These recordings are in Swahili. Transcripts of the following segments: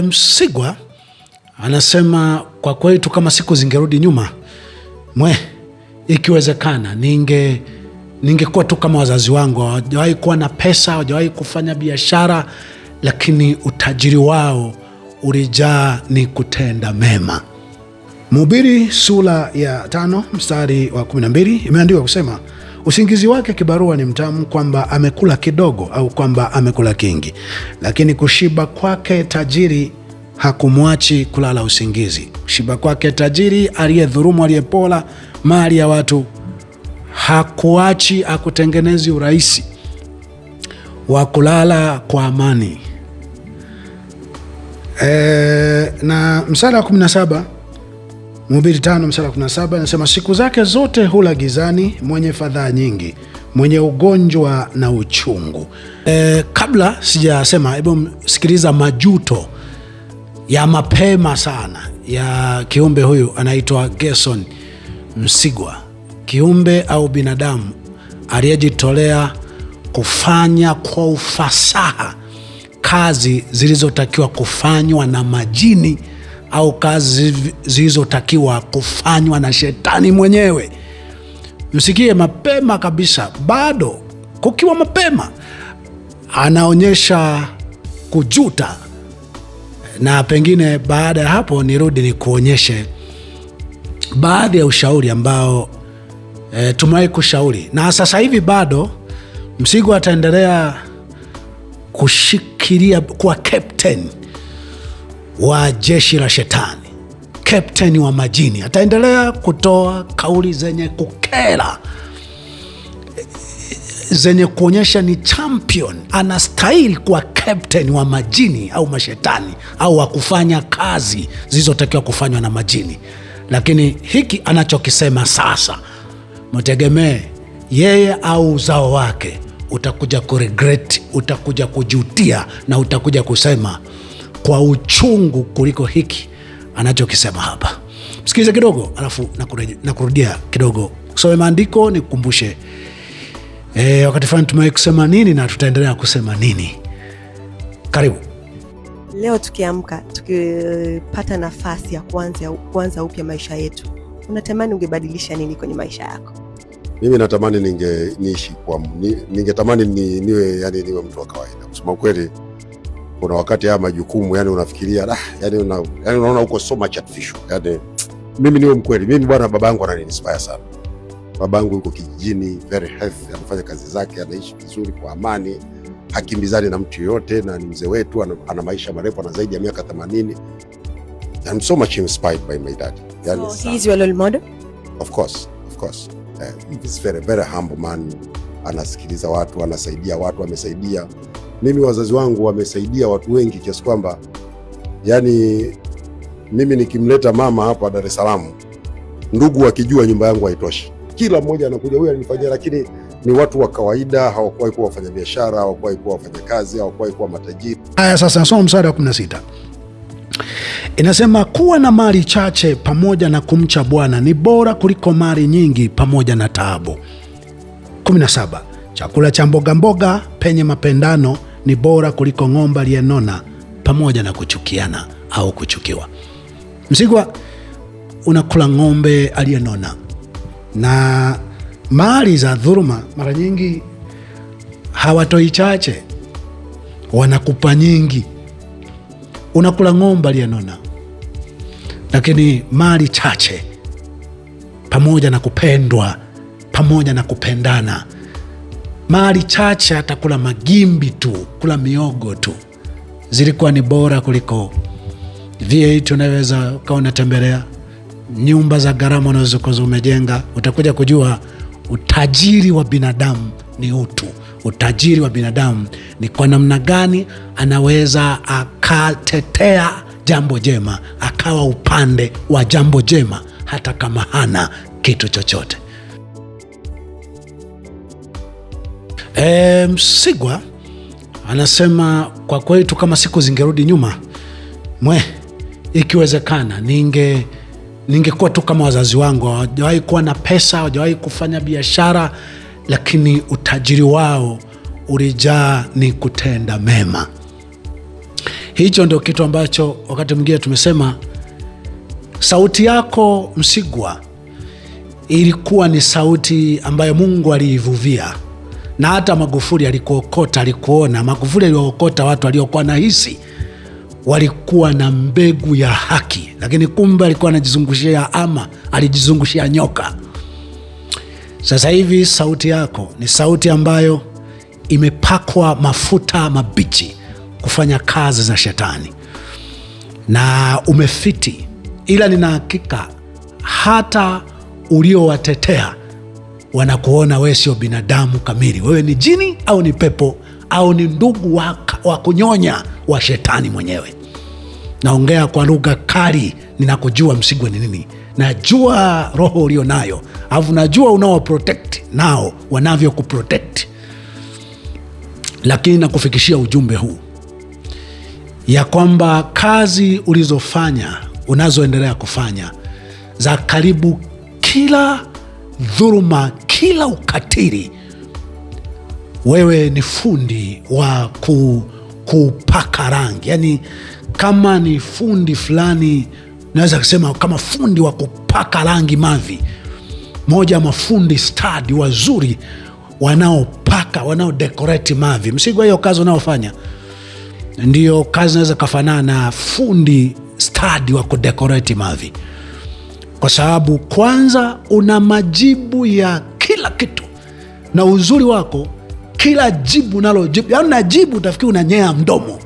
Msigwa anasema kwa kwetu kama siku zingerudi nyuma, ikiwezekana ningekuwa tu kama wazazi wangu. Hawajawahi kuwa na pesa, hawajawahi kufanya biashara, lakini utajiri wao ulijaa ni kutenda mema. Mhubiri sura ya 5 mstari wa 12 imeandikwa kusema, usingizi wake kibarua ni mtamu, kwamba amekula kidogo au kwamba amekula kingi, lakini kushiba kwake tajiri hakumwachi kulala usingizi. Kushiba kwake tajiri aliyedhulumu, aliyepola mali ya watu, hakuachi akutengenezi urahisi wa kulala kwa amani. Na mstari wa 17, Mhubiri 5 mstari wa 17 anasema, siku zake zote hula gizani, mwenye fadhaa nyingi, mwenye ugonjwa na uchungu. Kabla sijasema, hebu sikiliza majuto ya mapema sana ya kiumbe huyu anaitwa Gerson Msigwa, kiumbe au binadamu aliyejitolea kufanya kwa ufasaha kazi zilizotakiwa kufanywa na majini au kazi zilizotakiwa kufanywa na shetani mwenyewe. Msikie mapema kabisa, bado kukiwa mapema, anaonyesha kujuta. Na pengine baada ya hapo nirudi ni kuonyeshe baadhi ya ushauri ambao tumewahi kushauri, na sasa hivi bado Msigwa ataendelea kushikilia kuwa captain wa jeshi la shetani, captain wa majini. Ataendelea kutoa kauli zenye kukera, zenye kuonyesha ni champion, anastahili kuwa captain wa majini au mashetani au wa kufanya kazi zilizotakiwa kufanywa na majini. Lakini hiki anachokisema sasa, mtegemee yeye au uzao wake utakuja kuregret, utakuja kujutia na utakuja kusema kwa uchungu kuliko hiki anachokisema hapa. Msikilize kidogo alafu nakurudia kidogo kusoma maandiko, nikukumbushe wakati fulani tumewahi kusema nini na tutaendelea kusema nini. Karibu. Leo tukiamka, tukipata nafasi ya kuanza upya maisha yetu, unatamani ungebadilisha nini kwenye maisha yako? Mimi natamani ningetamani niwe mtu wa kawaida. Kusema kweli, kuna wakati haya majukumu unafikiria unaona uko so much artificial. Mimi niwe mkweli, mimi bwana, babangu ananiinspire sana. Babangu yuko kijijini, very healthy, anafanya kazi zake, anaishi vizuri kwa amani, hakimbizani na mtu yoyote, na ni mzee wetu, ana maisha marefu, ana zaidi ya miaka 80. I'm so much inspired by my dad. So he is your role model? Of course. He's very, very humble man. Anasikiliza watu, anasaidia watu, amesaidia. Mimi wazazi wangu wamesaidia watu wengi kiasi kwamba mimi nikimleta mama hapa Dar es Salaam, ndugu wakijua nyumba yangu haitoshi. Kila mmoja anakuja, huyu alinifanyia, lakini ni watu wa kawaida, hawakuwahi kuwa wafanya biashara, hawakuwahi kuwa wafanya kazi, hawakuwahi kuwa matajiri. Haya, sasa nasoma mstari wa 16. Inasema, kuwa na mali chache pamoja na kumcha Bwana ni bora kuliko mali nyingi pamoja na taabu. 17. Chakula cha mboga mboga penye mapendano ni bora kuliko ng'ombe aliyenona pamoja na kuchukiana au kuchukiwa. Msigwa, unakula ng'ombe aliyenona, na mali za dhuluma mara nyingi hawatoi chache, wanakupa nyingi. Unakula ng'ombe aliyenona, lakini mali chache pamoja na kupendwa, pamoja na kupendana. Mali chache atakula magimbi tu, kula miogo tu, zilikuwa ni bora kuliko V8 unaweza ukawa unatembelea, nyumba za gharama unazokuwa umejenga. Utakuja kujua utajiri wa binadamu ni utu. Utajiri wa binadamu ni kwa namna gani anaweza akatetea jambo jema, akawa upande wa jambo jema hata kama hana kitu chochote. Msigwa anasema kwa kwetu kama siku zingerudi nyuma, ikiwezekana ningekuwa tu kama wazazi wangu. Hawajawahi kuwa na pesa, hawajawahi kufanya biashara, lakini utajiri wao ulijaa ni kutenda mema. Hicho ndio kitu ambacho wakati mwingine tumesema sauti yako Msigwa ilikuwa ni sauti ambayo Mungu aliivuvia, na hata Magufuli alikuokota, alikuona. Magufuli aliokota watu waliokuwa na hisi walikuwa na mbegu ya haki, lakini kumbe alikuwa anajizungushia alijizungushia nyoka. Sasa hivi sauti yako ni sauti ambayo imepakwa mafuta mabichi kufanya kazi za shetani, na umefiti. Ila nina hakika hata uliowatetea wanakuona wewe sio binadamu kamili. Wewe ni jini au ni pepo au ni ndugu wa kunyonya wa shetani mwenyewe. Naongea kwa lugha kali, ninakujua Msigwa ni nini. Najua roho ulio nayo, alafu najua unao protect nao wanavyo kuprotect. Lakini nakufikishia ujumbe huu ya kwamba kazi ulizofanya, unazoendelea kufanya, za karibu kila dhuluma, kila ukatili, wewe ni fundi wa kupaka rangi. Yani kama ni fundi fulani, naweza kusema kama fundi wa kupaka rangi mavi, moja mafundi stadi wazuri wanaopaka, wanaodecorate mavi. Msigwa, hiyo kazi unaofanya ndiyo kazi naweza kafanana na fundi stadi wa kudecorate mavi, kwa sababu kwanza una majibu ya kila kitu, na uzuri wako kila jibu unalojibu, yaani unajibu utafikiri unanyea mdomo,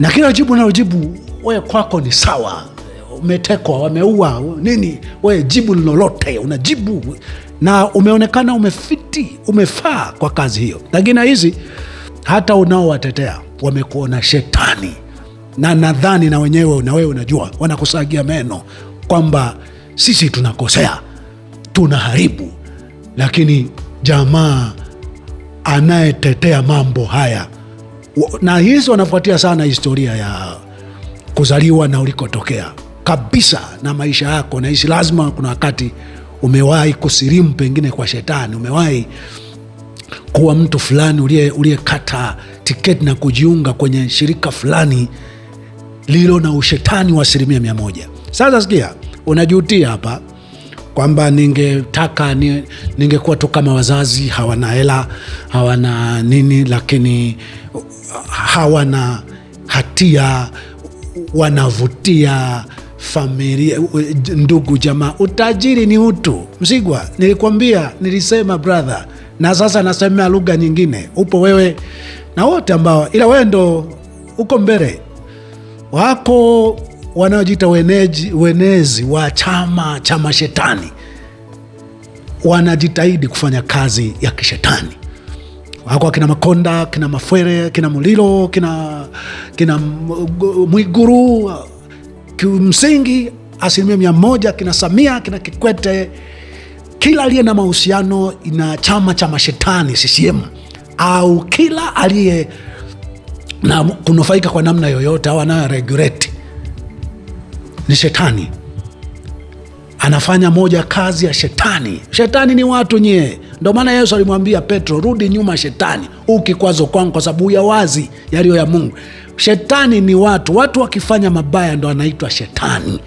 na kila jibu unalojibu wewe kwako ni sawa. Umetekwa, wameua nini, wewe jibu lolote unajibu, na umeonekana umefiti, umefaa kwa kazi hiyo. Lakini hizi hata unaowatetea wamekuona shetani, na nadhani na wenyewe na wewe unajua, wanakusagia meno kwamba sisi tunakosea, tunaharibu. Lakini jamaa anayetetea mambo haya, na hizi wanafuatia sana historia ya kuzaliwa na ulikotokea kabisa na maisha yako, na hizi lazima kuna wakati umewahi kusilimu pengine kwa shetani, umewahi kuwa mtu fulani uliyekata tiketi na kujiunga kwenye shirika fulani lilo na ushetani wa 100%. Sasa sikia, unajutia hapa kwamba ningekuwa tu kama wazazi, hawana hela, hawana nini, lakini hawana hatia, wanavutia familia, ndugu, jamaa. Utajiri ni utu. Msigwa, nilikwambia, nilisema brother, na sasa nasemea lugha nyingine. Upo wewe na wote ambao, ila wewe ndo uko mbele. Wako wanaojiita wenezi wa chama cha mashetani, wanajitahidi kufanya kazi ya kishetani. Wako kina Makonda, kina Mafwere, kina Mulilo, kina Mwiguru, kimsingi 100%, kina Samia, kina Kikwete, kila aliye na mahusiano na chama cha mashetani CCM, au kila aliye na kunufaika kwa namna yoyote au anayo regulate ni shetani. Anafanya moja kazi ya shetani. Shetani ni watu nye. Ndio maana Yesu alimwambia Petro, rudi nyuma shetani, ukikwazo kwangu, kwa sababu ya wazi yaliyo ya Mungu. Shetani ni watu wakifanya mabaya ndo anaitwa shetani.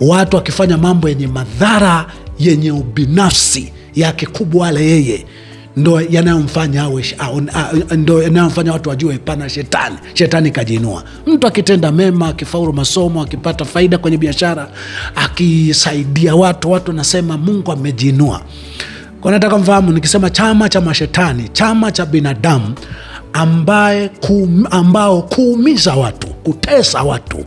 Watu wakifanya mambo yenye madhara, yenye ubinafsi yake kubwa wale yeye, ndo yanayomfanya ndo yanayomfanya watu wajue pana shetani. Shetani kajiinua. Mtu akitenda mema, akifaulu masomo, akipata faida kwenye biashara, akisaidia watu nasema Mungu amejiinua. Kwa nataka mfahamu, nikisema chama cha mashetani, chama cha binadamu ambao kuumiza watu, kutesa watu,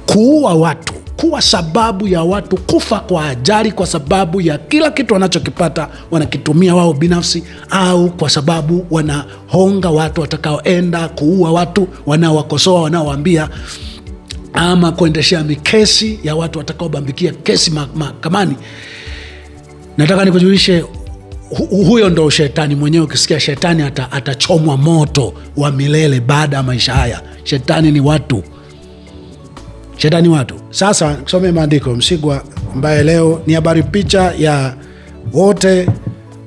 kuua watu, kuwa sababu ya watu kufa kwa ajali, kwa sababu ya kila kitu wanachokipata wanakitumia wao binafsi, au kwa sababu wanahonga watu watakaoenda kuua watu, wanaowakosoa, wanaowaambia, ama kuendeshea mikesi ya watu watakaobambikia kesi mahakamani. Nataka nikujulishe, huyo ndo shetani mwenyewe. Ukisikia shetani atachomwa moto wa milele baada ya maisha haya. Shetani ni watu. Shetani watu. Sasa kusomea maandiko, Msigwa, ambaye leo ni habari picha ya wote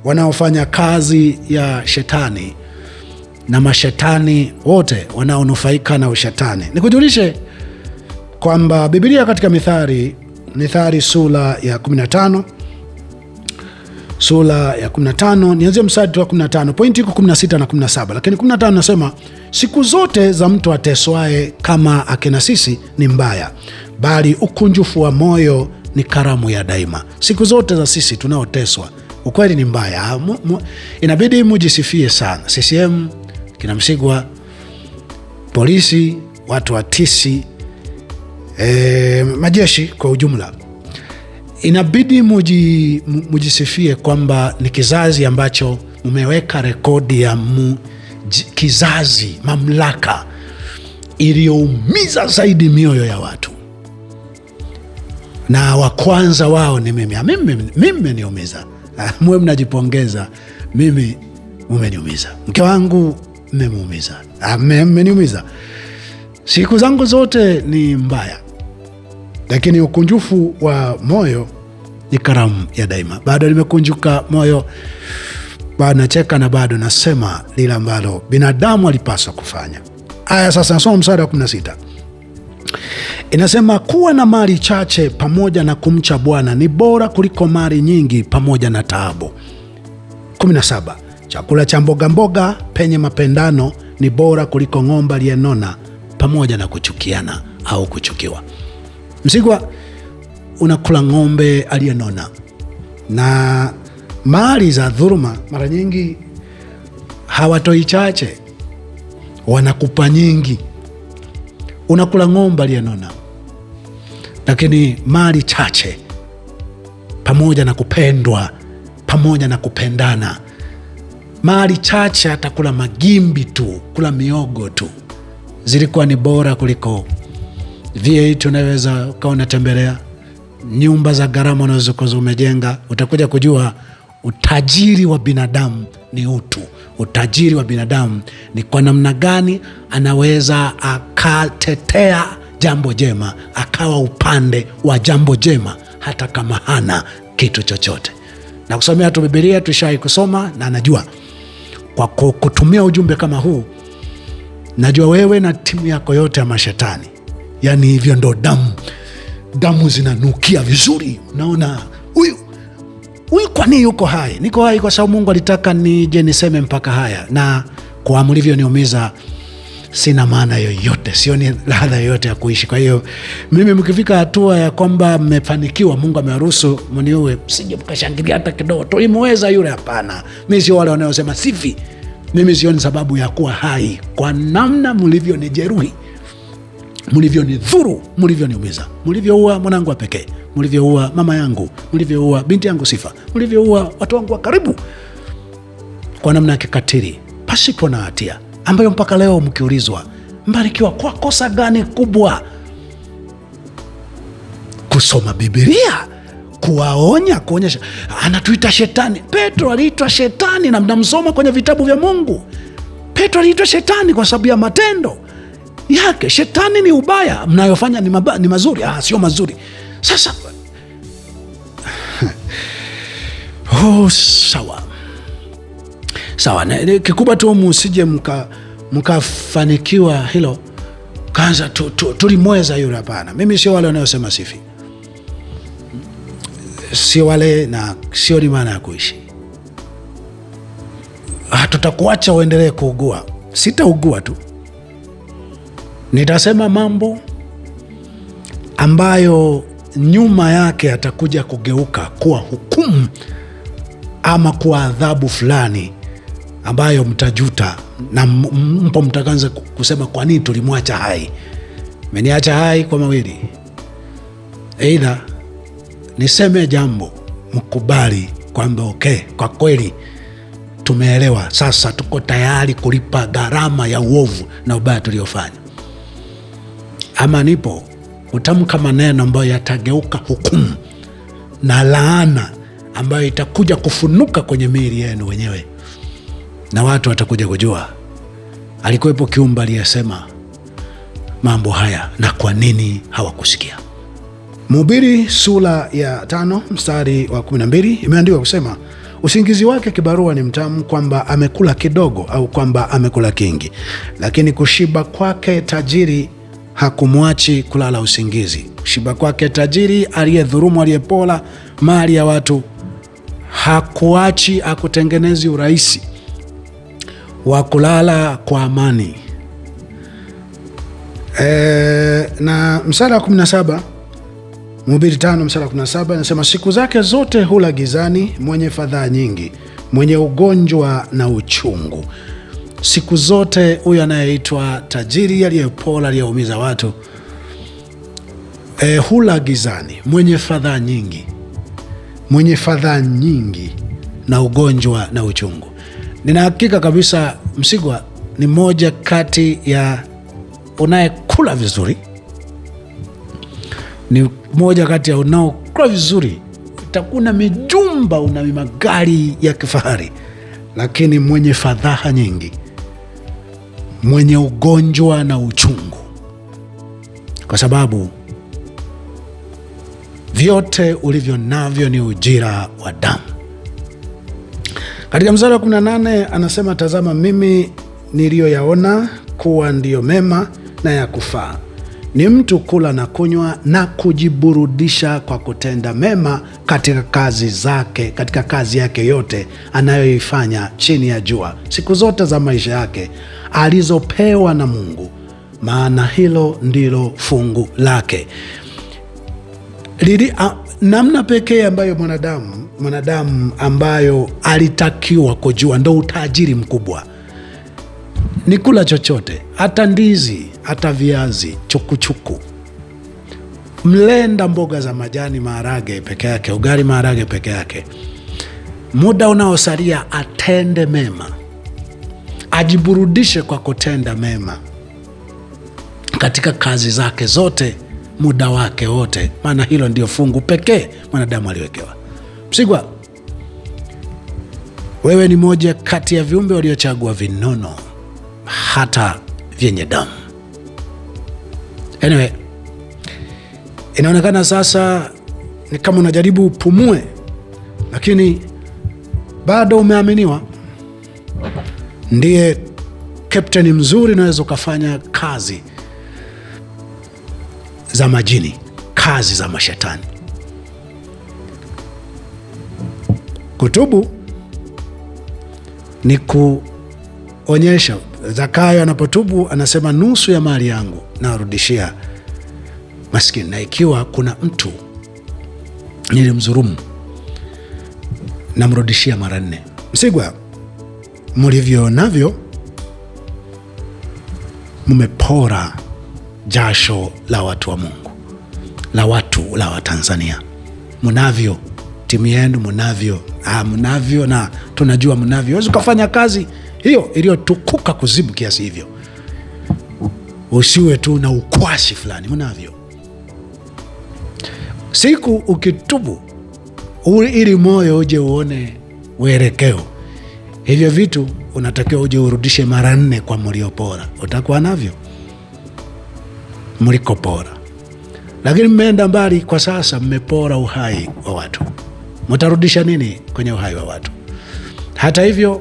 wanaofanya kazi ya shetani. na mashetani wote wanaonufaika na ushetani. Nikujulishe kwamba Biblia katika Mithali sura ya 15, nianzie mstari wa 15, pointi iko 16 na 17, lakini 15 nasema, siku zote za mtu ateswaye kama akina sisi ni mbaya, bali ukunjufu wa moyo ni karamu ya daima. Siku zote za sisi tunaoteswa ukweli ni mbaya. Inabidi mujisifie sana. CCM, kina Msigwa, polisi, watu wa tisi, majeshi kwa ujumla, inabidi mujisifie kwamba ni kizazi ambacho mumeweka rekodi ya kizazi mamlaka iliyoumiza zaidi mioyo ya watu, na wa kwanza wao ni mimi. Mimi niumiza, mwe mnajipongeza, mimi mumeniumiza. Mke wangu mmemuumiza, mmeniumiza. Siku zangu zote ni mbaya, lakini ukunjufu wa moyo ni karamu ya daima. Bado nimekunjuka moyo, bado nacheka na bado nasema lile ambalo binadamu alipaswa kufanya. Aya, sasa nasoma mstari wa 16. Inasema, kuwa na mali chache pamoja na kumcha Bwana ni bora kuliko mali nyingi pamoja na taabu. 17. Chakula cha mboga mboga penye mapendano ni bora kuliko ng'ombe aliyenona pamoja na kuchukiana au kuchukiwa. Msigwa, unakula ng'ombe aliyenona, na mali za dhuluma mara nyingi hawatoi chache, wanakupa nyingi. Unakula ng'ombe aliyenona, lakini mali chache pamoja na kupendwa, pamoja na kupendana. Mali chache atakula magimbi tu, kula miogo tu, zilikuwa ni bora kuliko V8 unaweza ukawa unatembelea, nyumba za gharama unazokuwa umejenga. Utakuja kujua utajiri wa binadamu ni utu. Utajiri wa binadamu ni kwa namna gani anaweza akatetea jambo jema, akawa upande wa jambo jema hata kama hana kitu chochote. Na kusomea tu Biblia, tushai kusoma, na najua kwa kutumia ujumbe kama huu, najua wewe na timu yako yote ya mashetani, yani hivyo ndo damu zinanukia vizuri. Naona huyu kwa nini yuko hai? Niko hai kwa sababu Mungu alitaka nije niseme mpaka haya, na kwa mlivyo niumiza sina maana yoyote, sioni ladha yoyote ya kuishi. Kwa hiyo mimi mkifika hatua ya kwamba mmefanikiwa, Mungu ameruhusu mniue, msije mkashangilia hata kidogo, tulimweza yule. Hapana, mimi sio wale wanaosema sifi. Mimi sioni sababu ya kuwa hai kwa namna mlivyo nijeruhi, mlivyo nidhuru, mlivyo niumiza, mlivyoua mwanangu wa pekee, mlivyoua mama yangu, mlivyoua binti yangu Sifa, mlivyoua watu wangu wa karibu kwa namna ya kikatili pasipo na hatia, ambayo mpaka leo mkiulizwa mbarikiwa kwa kosa gani kubwa? Kusoma Biblia, kuwaonya, kuonyesha. Anatuita shetani. Petro aliitwa shetani, na mnamsoma kwenye vitabu vya Mungu. Petro aliitwa shetani kwa sababu ya matendo yake. Shetani ni ubaya, mnayofanya ni mazuri. Sio mazuri. Sasa sawa, kikubwa tu msije mkafanikiwa hilo kaanza tulimweza yule. Hapana, mimi sio wale wanaosema sifi, sio wale, na sio ni maana ya kuishi. Tutakuacha uendelee kuugua. Sitaugua tu, nitasema mambo ambayo nyuma yake atakuja kugeuka kuwa hukumu ama kuwa adhabu fulani ambayo mtajuta, na mpo mtakanza kusema kwa nini tulimwacha hai. Meniacha hai kwa mawili, aidha niseme jambo mkubali kwamba okay, kwa kweli tumeelewa, sasa tuko tayari kulipa gharama ya uovu na ubaya tuliofanya, ama nipo kutamka maneno ambayo yatageuka hukumu na laana ambayo itakuja kufunuka kwenye miili yenu wenyewe, na watu watakuja kujua alikuwepo kiumbe aliyesema mambo haya na kwa nini hawakusikia. Mhubiri sura ya 5 mstari wa 12 imeandikwa kusema, Usingizi wake kibarua ni mtamu, kwamba amekula kidogo au kwamba amekula kingi, lakini kushiba kwake tajiri hakumwachi kulala usingizi. Kushiba kwake tajiri aliyedhulumu, aliyepola mali ya watu, hakuachi akutengenezi urahisi wa kulala kwa amani. Na mstari wa 17, Mhubiri 5 mstari wa 17 anasema, siku zake zote hula gizani, mwenye fadhaa nyingi, mwenye ugonjwa na uchungu. Siku zote huyu anayeitwa tajiri, aliyepola, aliyeumiza watu, hula gizani, mwenye fadhaa nyingi, mwenye fadhaa nyingi na ugonjwa na uchungu. Nina hakika kabisa Msigwa ni moja kati ya unayekula vizuri, ni moja kati ya unaokula vizuri. Utakuna mijumba, una magari ya kifahari, lakini mwenye fadhaa nyingi, mwenye ugonjwa na uchungu, kwa sababu vyote ulivyo navyo ni ujira wa damu. Katika mstari wa 18 anasema, tazama mimi niliyoyaona kuwa ndiyo mema na ya kufaa ni mtu kula na kunywa na kujiburudisha kwa kutenda mema katika kazi zake, katika kazi yake yote anayoifanya chini ya jua, siku zote za maisha yake alizopewa na Mungu, maana hilo ndilo fungu lake. Namna pekee ambayo mwanadamu ambayo alitakiwa kujua, ndo utajiri mkubwa, ni kula chochote, hata ndizi, hata viazi, chukuchuku, mlenda, mboga za majani, maharage peke yake, ugali maharage peke yake. Muda unaosalia atende mema, ajiburudishe kwa kutenda mema katika kazi zake zote, muda wake wote, maana hilo ndio fungu pekee mwanadamu aliwekewa. Msigwa, wewe ni moja kati ya viumbe waliochagua vinono hata vyenye damu. Anyway, inaonekana sasa ni kama unajaribu upumue, lakini bado umeaminiwa. Ndiye kapteni mzuri, unaweza ukafanya kazi za majini, kazi za mashetani. Kutubu ni kuonyesha. Zakayo anapotubu anasema, nusu ya mali yangu narudishia maskini, na ikiwa kuna mtu nilimdhulumu namrudishia mara 4. Msigwa, mlivyo navyo mmepora jasho la watu wa Mungu, la Watanzania. Mnavyo, timu yenu mnavyo, na tunajua mnavyo. Huwezi ukafanya kazi hiyo iliyotukuka kuzimu kiasi hivyo, usiwe tu na ukwasi fulani. Mnavyo. Siku ukitubu, ili moyo uje uone uelekeo, hivyo vitu unatakiwa uje urudishe mara 4 kwa mliopora. Utakuwa navyo mlikopora, lakini mmeenda mbali. Kwa sasa mmepora uhai wa watu, mtarudisha nini kwenye uhai wa watu? Hata hivyo,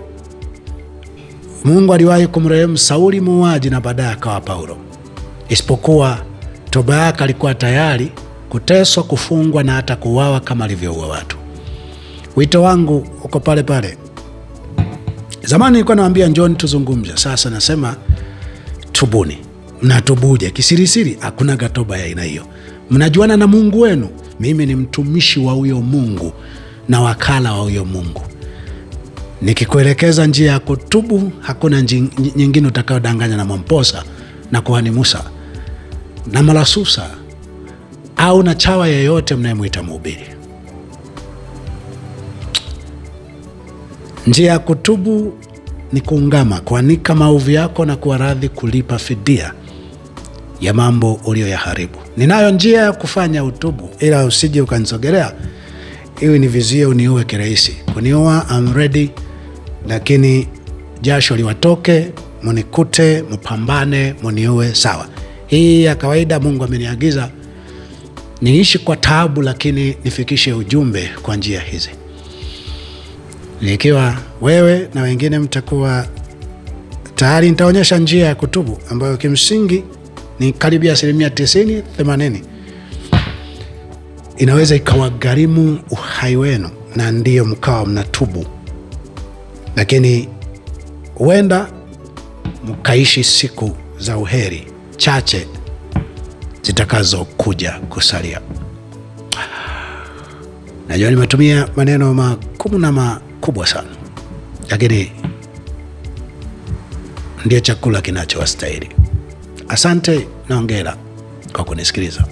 Mungu aliwahi kumrehemu Sauli muuaji, na baadaye akawa Paulo, isipokuwa toba yake alikuwa tayari kuteswa, kufungwa na hata kuuawa kama alivyoua watu. Wito wangu uko pale pale. Zamani nilikuwa nawaambia njoni tuzungumze, sasa nasema tubuni. Mnatubuje kisirisiri? Hakuna gatoba ya aina hiyo. Mnajuana na Mungu wenu. Mimi ni mtumishi wa huyo Mungu na wakala wa huyo Mungu. Nikikuelekeza njia ya kutubu, hakuna nyingine utakayodanganya na Mwamposa na Kuhani Musa na Malasusa au na chawa yeyote mnayemwita mhubiri. Njia ya kutubu ni kuungama, kuanika maovu yako na kuwa radhi kulipa fidia ya mambo uliyoyaharibu. Ninayo njia ya kufanya utubu, ila usije ukanisogelea iwe ni vizie uniue kirahisi. Kuniua I'm ready, lakini jasho liwatoke, munikute, mpambane, muniue, sawa. Hii ya kawaida. Mungu ameniagiza niishi kwa taabu, lakini nifikishe ujumbe kwa njia hizi. Ikiwa wewe na wengine mtakuwa tayari, nitaonyesha njia ya kutubu ambayo kimsingi ni karibia 90-80, inaweza ikawagharimu uhai wenu na ndiyo mkawa mnatubu, lakini huenda mkaishi siku za uheri chache zitakazo kuja kusalia. Najua nimetumia maneno magumu na makubwa sana, lakini ndio chakula kinachowastahili. Asante na hongera kwa kunisikiliza.